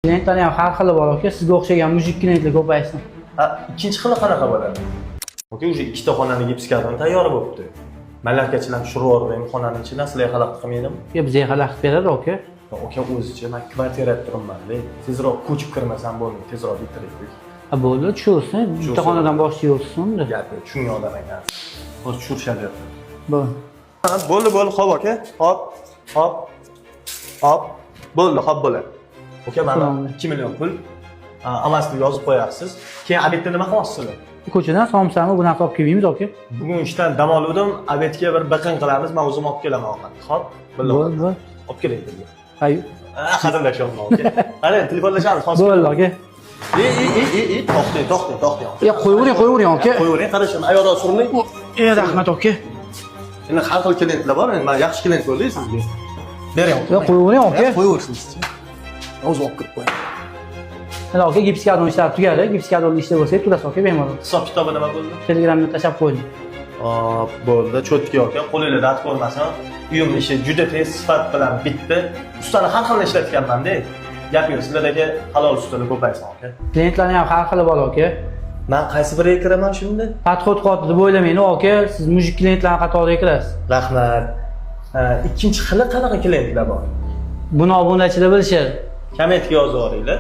Klientlar ham har xili bor aka, sizga o'xshagan mujik klientlar ko'paysin. Ikkinchi xili qanaqa bo'ladi? Aka, o'sha ikkita xonani gipskadon tayyor bo'libdi. Malakachilar tushirib yubordim, xonani ichida sizlarga xalaqit qilmaydimi? Bizga xalaqit beradi aka. Aka, o'zicha men kvartira turibman-da. Tezroq ko'chib kirmasam bo'lmaydi, tezroq bitiraylik. Bo'ldi, tushirsin. Bitta xonadan boshlayversin. Gapi tushungan odam ekan. Hozir tushirishadi. Bo'ldi. Bo'ldi, xo'p aka. Hop. Bo'ldi, xo'p bo'ladi. Aka, mana 2 million pul avans deb yozib qo'yasiz. Keyin obedda nima qilasizlar? Ko'chadan somsami bunaqa olib kelmaymiz aka. Bugun ishdan dam oldim, obedga bir biqin qilamiz, men o'zim olib kelaman ovqat. Xo'p, bo'ldi. Olib keling dedi. Hay. Qadrlashamiz aka. Qani, telefonlashamiz hozir. Bo'ldi aka. To'xtang. Ya qo'yavering aka. Qo'yavering, qarashim, ayoqdan surmang. Rahmat aka. Endi har xil klientlar bor, endi men yaxshi klient bo'ldingiz sizga. Bering. Ya qo'yavering aka. Qo'yaversin. O'zi olib kirib qo'yaman. Mana aka gipskadon ishlab tugadi. Gipskadonli ishlar bo'lsa, turasiz aka bemalol. Hisob kitobi nima bo'ldi? Telegramga tashlab qo'ydim. Bo'ldi, cho'tki aka, qo'lingizda dard ko'rmasin. Uyim ishi juda tez sifat bilan bitdi. Ustani har xil ishlatganman-da. Gap yo'q, sizlardagi halol ustalar ko'paysin aka. Klientlarning ham har xili bor aka. Men qaysi biriga kiraman shunda? Podxod deb o'ylamayman aka, siz mujik klientlar qatoriga kirasiz. Rahmat. Ikkinchi xili qanaqa klientlar bor? Buni obunachilar bilishadi. Kommentga yozib yuboringlar.